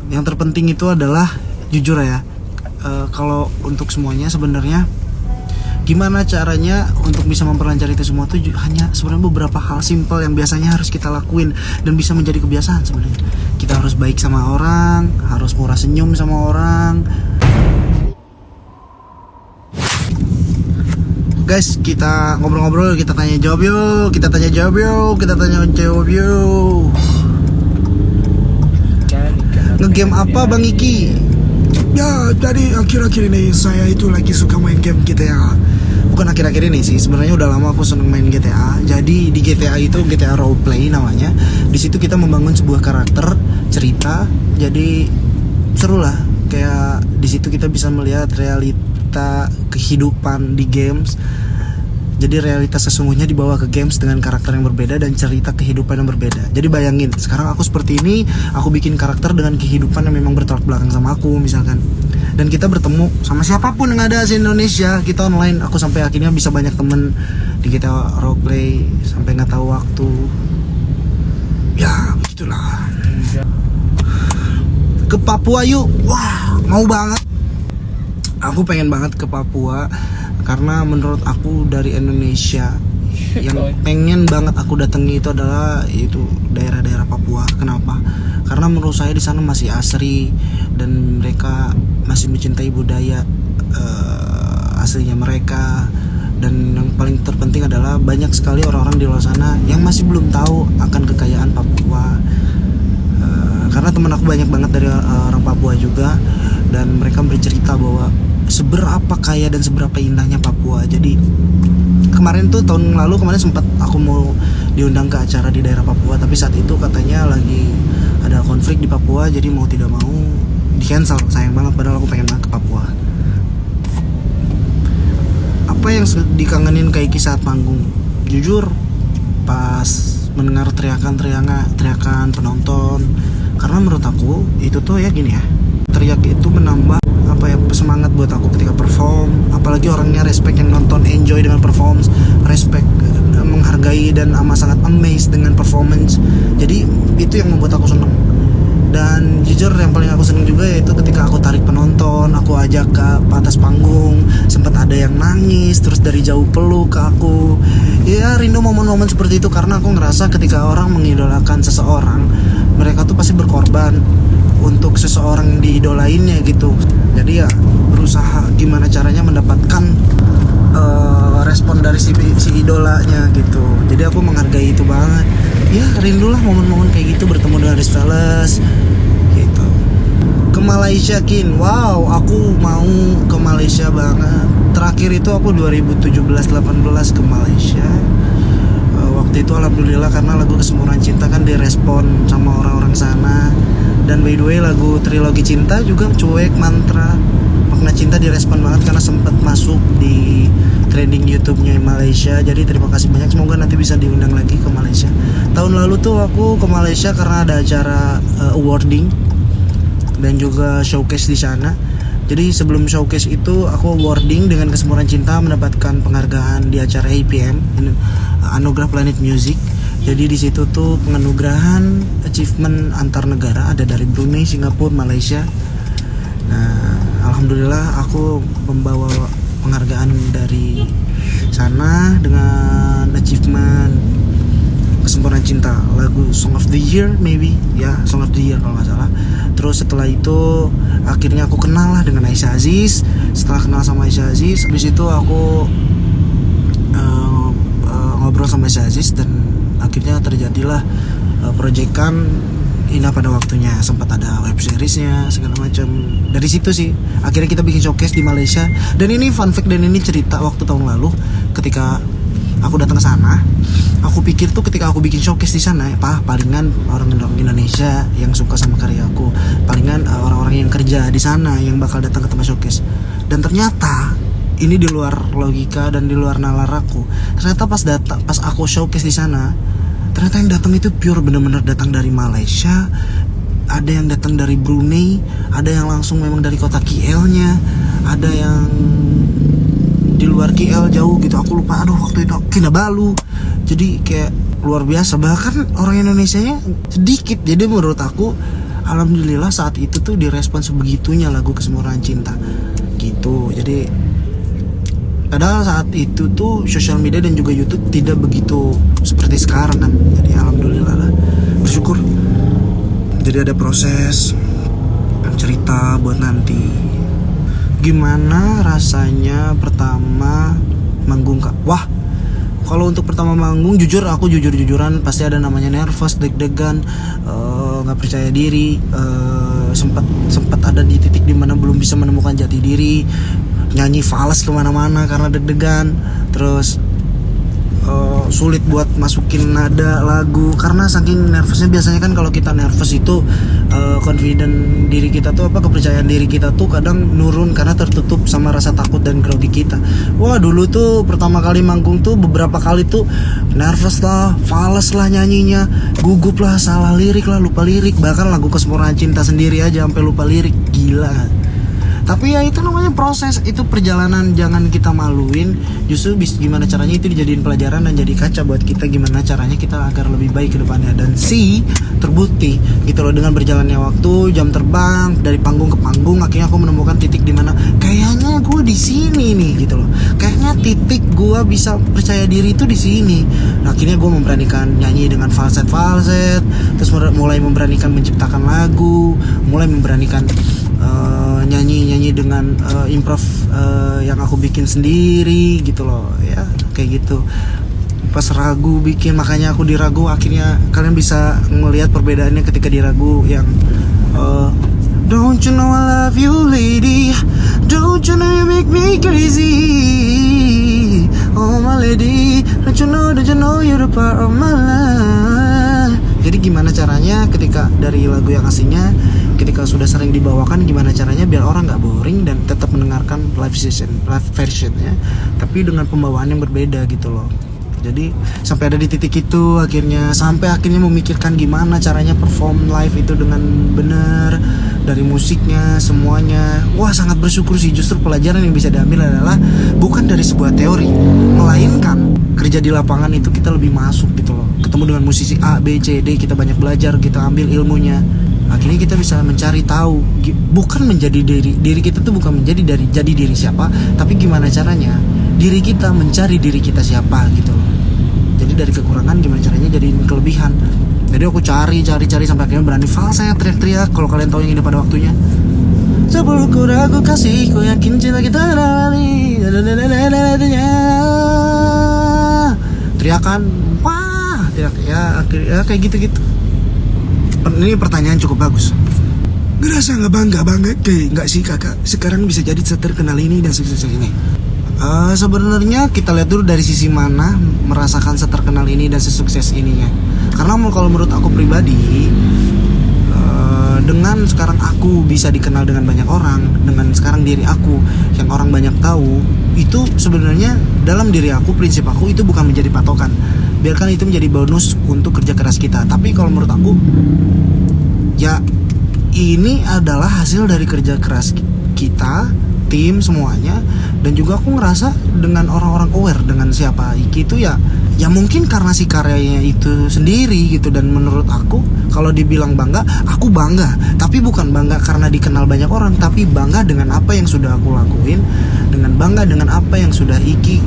yang terpenting itu adalah jujur ya, kalau untuk semuanya sebenarnya gimana caranya untuk bisa memperlancar itu semua tuh hanya sebenarnya beberapa hal simpel yang biasanya harus kita lakuin dan bisa menjadi kebiasaan sebenarnya. Kita harus baik sama orang, harus murah senyum sama orang. Guys, kita ngobrol-ngobrol, kita tanya jawab yuk, kita tanya jawab yuk, kita tanya jawab yuk. Ngegame apa Bang Iki? Ya, jadi akhir-akhir ini saya itu lagi suka main game GTA. Bukan akhir-akhir ini sih, sebenarnya udah lama aku seneng main GTA. Jadi di GTA itu GTA Roleplay namanya. Di situ kita membangun sebuah karakter, cerita. Jadi seru lah. Kayak di situ kita bisa melihat realita kehidupan di games. Jadi realitas sesungguhnya dibawa ke games dengan karakter yang berbeda dan cerita kehidupan yang berbeda. Jadi bayangin, sekarang aku seperti ini, aku bikin karakter dengan kehidupan yang memang bertolak belakang sama aku misalkan. Dan kita bertemu sama siapapun yang ada di Indonesia, kita online. Aku sampai akhirnya bisa banyak temen di GTA Roleplay sampai nggak tahu waktu. Ya, begitulah. Ke Papua yuk, wah mau banget. Aku pengen banget ke Papua. Karena menurut aku dari Indonesia yang pengen banget aku datangi itu adalah itu daerah-daerah Papua. Kenapa? Karena menurut saya di sana masih asri dan mereka masih mencintai budaya aslinya mereka. Dan yang paling terpenting adalah banyak sekali orang-orang di luar sana yang masih belum tahu akan kekayaan Papua. Karena teman aku banyak banget dari orang Papua juga, dan mereka bercerita bahwa seberapa kaya dan seberapa indahnya Papua. Jadi kemarin tuh kemarin sempat aku mau diundang ke acara di daerah Papua, tapi saat itu katanya lagi ada konflik di Papua, jadi mau tidak mau di cancel. Sayang banget, padahal aku pengen banget ke Papua. Apa yang dikangenin Kaiki saat manggung? Jujur, pas mendengar teriakan penonton. Karena menurut aku itu tuh ya gini ya, teriak itu menambah semangat buat aku ketika perform. Apalagi orangnya respect, yang nonton enjoy dengan performance, respect, menghargai dan amat sangat amazed dengan performance. Jadi itu yang membuat aku seneng. Dan jujur yang paling aku seneng juga yaitu ketika aku tarik penonton, aku ajak ke atas panggung, sempat ada yang nangis terus dari jauh peluk ke aku. Ya rindu momen-momen seperti itu, karena aku ngerasa ketika orang mengidolakan seseorang, mereka tuh pasti berkorban untuk seseorang yang diidolainnya gitu. Jadi ya berusaha gimana caranya mendapatkan respon dari si idolanya gitu. Jadi aku menghargai itu banget. Ya rindulah momen-momen kayak gitu, bertemu dengan Ristalas gitu. Ke Malaysia Kin, wow aku mau ke Malaysia banget. Terakhir itu aku 2017-18 ke Malaysia. Waktu itu alhamdulillah karena lagu Kesemuran Cinta kan direspon sama orang-orang sana. Dan by the way lagu Trilogi Cinta juga Cuek Mantra Makna Cinta direspon banget karena sempat masuk di trending YouTube-nya Malaysia. Jadi terima kasih banyak, semoga nanti bisa diundang lagi ke Malaysia. Tahun lalu tuh aku ke Malaysia karena ada acara awarding dan juga showcase di sana. Jadi sebelum showcase itu aku awarding dengan Kesemuran Cinta, mendapatkan penghargaan di acara APM, Anugerah Planet Music. Jadi di situ tuh penganugerahan achievement antar negara, ada dari Brunei, Singapura, Malaysia. Nah, alhamdulillah aku membawa penghargaan dari sana dengan achievement Kesempurnaan Cinta, lagu Song of the Year maybe, ya Song of the Year kalau nggak salah. Terus setelah itu akhirnya aku kenal lah dengan Aisyah Aziz. Setelah kenal sama Aisyah Aziz, habis itu aku ngobrol sama Aisyah Aziz dan akhirnya terjadilah proyekan Indah Pada Waktunya. Sempat ada web seriesnya segala macam. Dari situ sih akhirnya kita bikin showcase di Malaysia. Dan ini fun fact dan ini cerita waktu tahun lalu ketika aku datang ke sana. Aku pikir tuh ketika aku bikin showcase di sana, palingan orang Indonesia yang suka sama karya aku, palingan orang-orang yang kerja di sana yang bakal datang ke tempat showcase. Dan ternyata ini di luar logika dan di luar nalar aku. Ternyata pas aku showcase di sana, ternyata yang datang itu pure bener-bener datang dari Malaysia, ada yang datang dari Brunei, ada yang langsung memang dari kota KL-nya, ada yang di luar KL jauh gitu, aku lupa waktu itu Kinabalu. Jadi kayak luar biasa, bahkan orang Indonesianya sedikit. Jadi menurut aku alhamdulillah saat itu tuh direspon sebegitunya lagu Kesempurnaan Cinta gitu. Jadi padahal saat itu tuh sosial media dan juga YouTube tidak begitu seperti sekarang kan. Jadi alhamdulillah lah, bersyukur. Jadi ada proses cerita buat nanti. Gimana rasanya pertama manggung Kak? Wah, kalau untuk pertama manggung aku jujur-jujuran pasti ada namanya nervous, deg-degan, nggak percaya diri, sempat ada di titik dimana belum bisa menemukan jati diri, nyanyi fals kemana-mana karena deg-degan, terus sulit buat masukin nada lagu karena saking nervousnya. Biasanya kan kalau kita nervous itu confident diri kita tuh kepercayaan diri kita tuh kadang nurun karena tertutup sama rasa takut dan grogi kita. Wah, dulu tuh pertama kali manggung tuh beberapa kali tuh nervous lah, fals lah nyanyinya, gugup lah, salah lirik lah, lupa lirik, bahkan lagu Kesempurnaan Cinta sendiri aja sampai lupa lirik, gila. Tapi ya itu namanya proses, itu perjalanan, jangan kita maluin. Justru gimana caranya itu dijadiin pelajaran dan jadi kaca buat kita gimana caranya kita agar lebih baik ke depannya. Dan terbukti gitu loh, dengan berjalannya waktu, jam terbang dari panggung ke panggung, akhirnya aku menemukan titik dimana kayaknya gue di sini nih gitu loh. Kayaknya titik gue bisa percaya diri itu di sini. Nah, akhirnya gue memberanikan nyanyi dengan falset, terus mulai memberanikan menciptakan lagu, mulai memberanikan nyanyi dengan improv yang aku bikin sendiri gitu loh ya, kayak gitu. Pas ragu bikin, makanya aku di ragu akhirnya kalian bisa melihat perbedaannya ketika di ragu yang don't you know I love you lady, don't you know you make me crazy, oh my lady, don't you know you're the part of my life. Jadi gimana caranya ketika dari lagu yang aslinya, ketika sudah sering dibawakan, gimana caranya biar orang nggak boring dan tetap mendengarkan live versionnya, tapi dengan pembawaan yang berbeda gitu loh. Jadi sampai ada di titik itu sampai akhirnya memikirkan gimana caranya perform live itu dengan benar, dari musiknya semuanya. Wah, sangat bersyukur sih. Justru pelajaran yang bisa diambil adalah bukan dari sebuah teori, melainkan kerja di lapangan itu kita lebih masuk gitu loh. Ketemu dengan musisi A, B, C, D, kita banyak belajar, kita ambil ilmunya. Akhirnya kita bisa mencari tahu, bukan menjadi diri kita tuh bukan menjadi jadi diri siapa, tapi gimana caranya diri kita mencari diri kita siapa gitu loh. Jadi dari kekurangan gimana caranya jadiin kelebihan. Jadi aku cari sampai akhirnya berani falset, teriak-teriak. Kalau kalian tahu yang ini pada waktunya, sebelum ku ragu kasih, ku yakin cinta kita lali, teriakan, wah, teriak ya, akhirnya kayak gitu-gitu. Ini pertanyaan cukup bagus. Ngerasa nggak bangga banget nggak sih kakak sekarang bisa jadi terkenal ini dan sukses ini? Sebenarnya kita lihat dulu dari sisi mana merasakan seterkenal ini dan sesukses ininya. Karena kalau menurut aku pribadi, dengan sekarang aku bisa dikenal dengan banyak orang, dengan sekarang diri aku yang orang banyak tahu, itu sebenarnya dalam diri aku, prinsip aku itu bukan menjadi patokan. Biarkan itu menjadi bonus untuk kerja keras kita. Tapi kalau menurut aku, ya ini adalah hasil dari kerja keras kita, tim semuanya. Dan juga aku ngerasa dengan orang-orang aware dengan siapa Iki itu ya mungkin karena si karyanya itu sendiri gitu. Dan menurut aku kalau dibilang bangga, aku bangga, tapi bukan bangga karena dikenal banyak orang, tapi bangga dengan apa yang sudah aku lakuin, dengan bangga dengan apa yang sudah Iki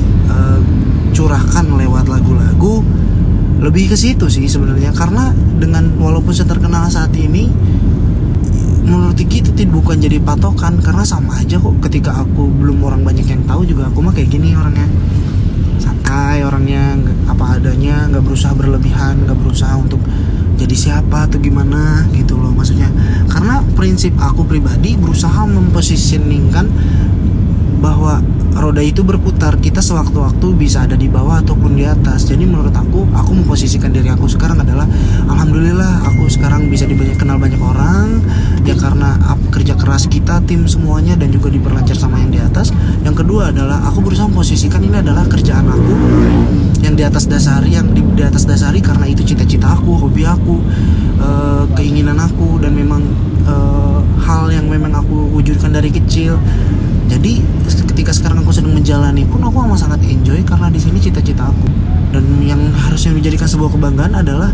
curahkan lewat lagu-lagu. Lebih ke situ sih sebenarnya. Karena dengan walaupun saya terkenal saat ini, menurut Iki itu bukan jadi patokan, karena sama aja kok. Ketika aku belum orang banyak yang tahu juga aku mah kayak gini orangnya, santai orangnya, apa adanya, nggak berusaha berlebihan, nggak berusaha untuk jadi siapa atau gimana gitu loh maksudnya. Karena prinsip aku pribadi berusaha mempositioningkan bahwa roda itu berputar, kita sewaktu-waktu bisa ada di bawah ataupun di atas. Jadi menurut aku memposisikan diri aku sekarang adalah alhamdulillah aku sekarang bisa kenal banyak orang ya, karena kerja keras kita, tim semuanya, dan juga diperlancar sama yang di atas. Yang kedua adalah aku berusaha memposisikan ini adalah kerjaan aku yang di atas dasari karena itu cita-cita aku, hobi aku, keinginan aku, dan memang hal yang memang aku wujudkan dari kecil. Jadi ketika sekarang aku sedang menjalani pun aku amat sangat enjoy karena di sini cita-cita aku. Dan yang harusnya menjadikan sebuah kebanggaan adalah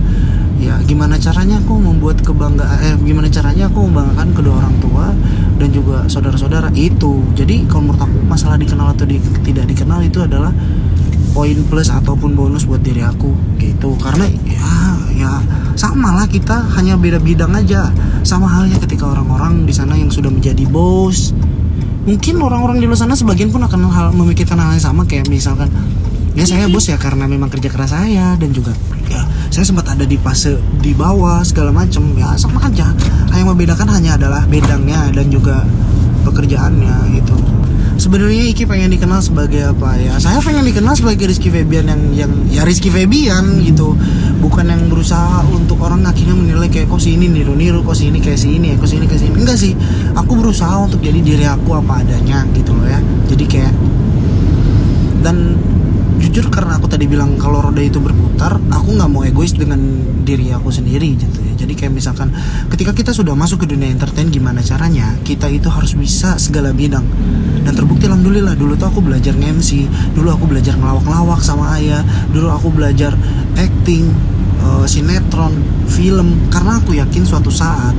ya gimana caranya aku membuat gimana caranya aku membanggakan kedua orang tua dan juga saudara-saudara itu. Jadi kalau menurut aku masalah dikenal atau tidak dikenal itu adalah poin plus ataupun bonus buat diri aku gitu. Karena ya sama lah, kita hanya beda bidang aja. Sama halnya ketika orang-orang di sana yang sudah menjadi bos, mungkin orang-orang di luar sana sebagian pun akan memikirkan hal yang sama. Kayak misalkan ya saya bos ya karena memang kerja keras saya, dan juga ya saya sempat ada di fase di bawah segala macam, ya sama aja. Yang membedakan hanya adalah bedangnya dan juga pekerjaannya gitu. Sebenarnya Iki pengen dikenal sebagai apa ya? Saya pengen dikenal sebagai Rizky Febian yang ya Rizky Febian gitu. Bukan yang berusaha untuk orang akhirnya menilai kayak kok si ini niru-niru, kok si ini kayak si ini, kok si ini kayak si ini. Enggak sih. Aku berusaha untuk jadi diri aku apa adanya gitu loh ya. Jadi kayak, dan jujur karena aku tadi bilang kalau roda itu berputar, aku nggak mau egois dengan diri aku sendiri gitu ya. Jadi kayak misalkan ketika kita sudah masuk ke dunia entertain, gimana caranya kita itu harus bisa segala bidang. Dan terbukti alhamdulillah, dulu tuh aku belajar nge-MC, dulu aku belajar ngelawak-lawak sama ayah, dulu aku belajar acting, sinetron, film, karena aku yakin suatu saat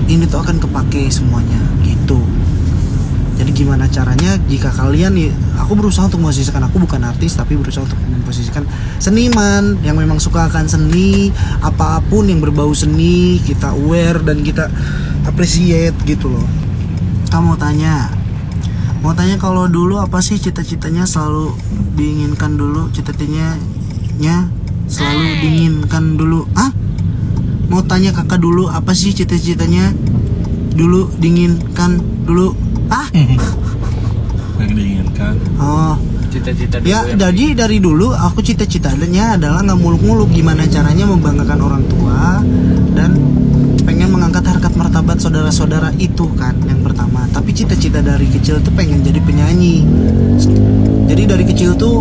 ini tuh akan kepake semuanya gitu. Jadi gimana caranya jika kalian nih, aku berusaha untuk memposisikan aku bukan artis, tapi berusaha untuk memposisikan seniman yang memang suka akan seni, apapun yang berbau seni kita aware dan kita appreciate gitu loh. Kamu mau tanya kalau dulu apa sih cita-citanya selalu diinginkan dulu, cita-citanya selalu diinginkan dulu. Mau tanya kakak dulu apa sih cita-citanya dulu diinginkan dulu. Yang diinginkan. Oh, Cita-cita dulu ya jadi dari dulu aku cita-citanya adalah nggak muluk-muluk, gimana caranya membanggakan orang tua dan pengen mengangkat harkat martabat saudara-saudara itu kan yang pertama. Tapi cita-cita dari kecil tuh pengen jadi penyanyi. Jadi dari kecil tuh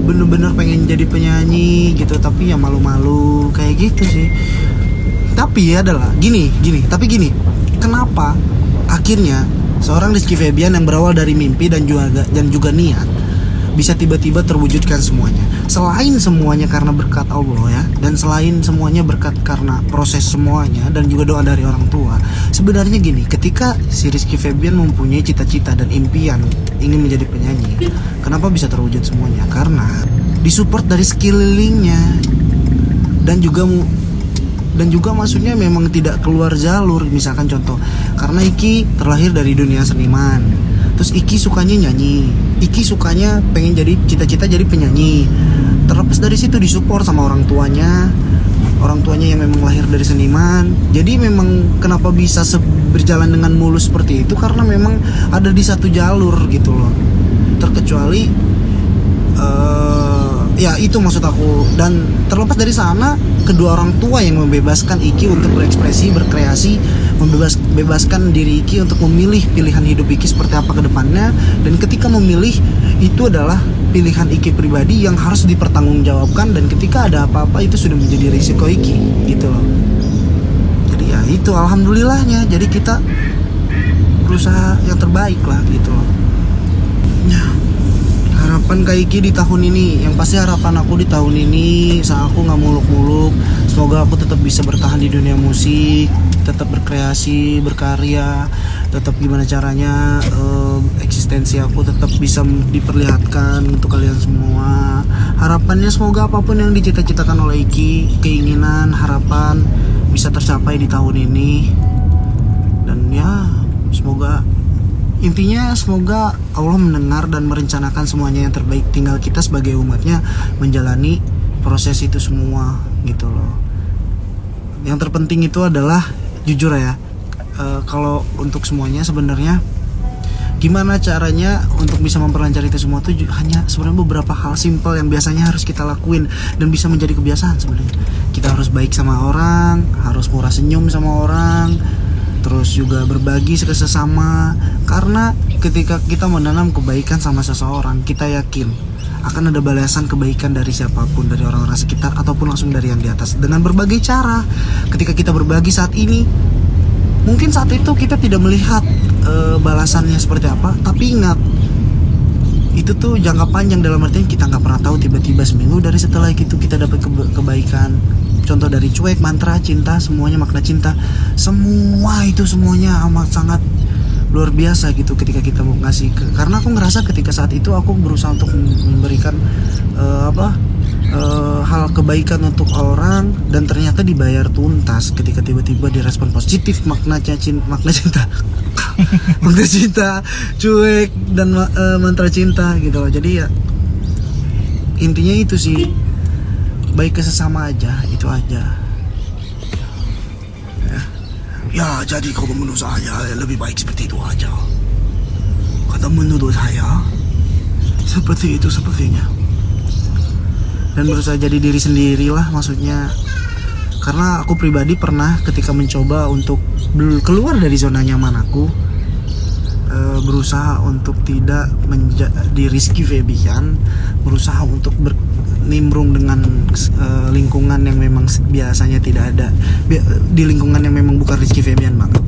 bener-bener pengen jadi penyanyi gitu, tapi ya malu-malu kayak gitu sih. Tapi ya adalah gini, kenapa akhirnya seorang Rizky Febian yang berawal dari mimpi dan juga niat bisa tiba-tiba terwujudkan semuanya. Selain semuanya karena berkat Allah ya, dan selain semuanya berkat karena proses semuanya dan juga doa dari orang tua. Sebenarnya gini, ketika si Rizky Febian mempunyai cita-cita dan impian ingin menjadi penyanyi, kenapa bisa terwujud semuanya? Karena disupport dari sekelilingnya dan juga maksudnya memang tidak keluar jalur. Misalkan contoh, karena Iki terlahir dari dunia seniman, terus Iki sukanya nyanyi, Iki sukanya pengen jadi cita-cita jadi penyanyi. Terlepas dari situ disupport sama orang tuanya yang memang lahir dari seniman. Jadi memang kenapa bisa berjalan dengan mulus seperti itu, karena memang ada di satu jalur gitu loh. Terkecuali ya itu maksud aku. Dan terlepas dari sana, kedua orang tua yang membebaskan Iki untuk berekspresi, berkreasi, membebaskan diri Iki untuk memilih pilihan hidup Iki seperti apa ke depannya. Dan ketika memilih, itu adalah pilihan Iki pribadi yang harus dipertanggungjawabkan, dan ketika ada apa-apa itu sudah menjadi risiko Iki gitu loh. Jadi ya itu alhamdulillahnya, jadi kita berusaha yang terbaik lah gitu loh ya. Harapan Kak Iki di tahun ini, yang pasti harapan aku di tahun ini, saat aku nggak muluk-muluk, semoga aku tetap bisa bertahan di dunia musik, tetap berkreasi, berkarya, tetap gimana caranya eksistensi aku tetap bisa diperlihatkan untuk kalian semua. Harapannya semoga apapun yang dicita-citakan oleh Iki, keinginan, harapan bisa tercapai di tahun ini. Dan ya semoga, intinya semoga Allah mendengar dan merencanakan semuanya yang terbaik. Tinggal kita sebagai umatnya menjalani proses itu semua gitu loh. Yang terpenting itu adalah jujur ya, kalau untuk semuanya sebenarnya gimana caranya untuk bisa memperlancar itu semua tuh hanya sebenarnya beberapa hal simpel yang biasanya harus kita lakuin dan bisa menjadi kebiasaan sebenarnya. Kita harus baik sama orang, harus murah senyum sama orang, terus juga berbagi sesama. Karena ketika kita menanam kebaikan sama seseorang, kita yakin akan ada balasan kebaikan dari siapapun, dari orang-orang sekitar ataupun langsung dari yang di atas, dengan berbagai cara. Ketika kita berbagi saat ini, mungkin saat itu kita tidak melihat balasannya seperti apa, tapi ingat itu tuh jangka panjang, dalam artian kita nggak pernah tahu tiba-tiba seminggu dari setelah itu kita dapat kebaikan. contoh dari cuek, mantra, cinta, semuanya makna cinta, semua itu semuanya amat sangat luar biasa gitu ketika kita mau ngasih karena aku ngerasa ketika saat itu aku berusaha untuk memberikan hal kebaikan untuk orang dan ternyata dibayar tuntas ketika tiba-tiba direspon positif makna cinta makna cinta, cuek dan mantra cinta gitu loh. Jadi ya intinya itu sih, baik ke sesama aja, itu aja. Ya, jadi kalau menurut saya lebih baik seperti itu aja. Karena menurut saya seperti itu sepertinya. Dan berusaha jadi diri sendiri lah maksudnya. Karena aku pribadi pernah ketika mencoba untuk keluar dari zona nyaman aku, berusaha untuk tidak menjadi Rizky Febian, berusaha untuk nimbrung dengan lingkungan yang memang biasanya tidak ada, di lingkungan yang memang bukan Rizky Febian banget.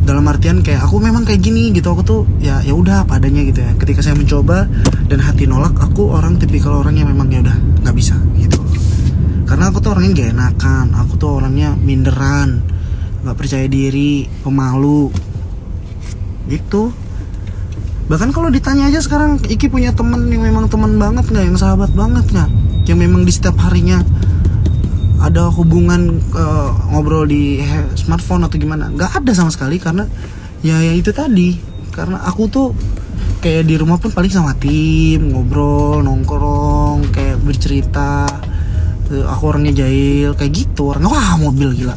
Dalam artian kayak aku memang kayak gini gitu, aku tuh ya udah apa adanya gitu ya. Ketika saya mencoba dan hati nolak, aku tipikal orang yang memang ya udah nggak bisa gitu. Karena aku tuh orangnya gak enakan, aku tuh orangnya minderan, nggak percaya diri, pemalu gitu. Bahkan kalau ditanya aja sekarang, Iki punya temen yang memang teman banget nggak, yang sahabat banget nggak, yang memang di setiap harinya ada hubungan ngobrol di smartphone atau gimana? Nggak ada sama sekali, karena ya itu tadi, karena aku tuh kayak di rumah pun paling sama tim ngobrol, nongkrong, kayak bercerita. Aku orangnya jahil kayak gitu, orangnya wah mobil gila.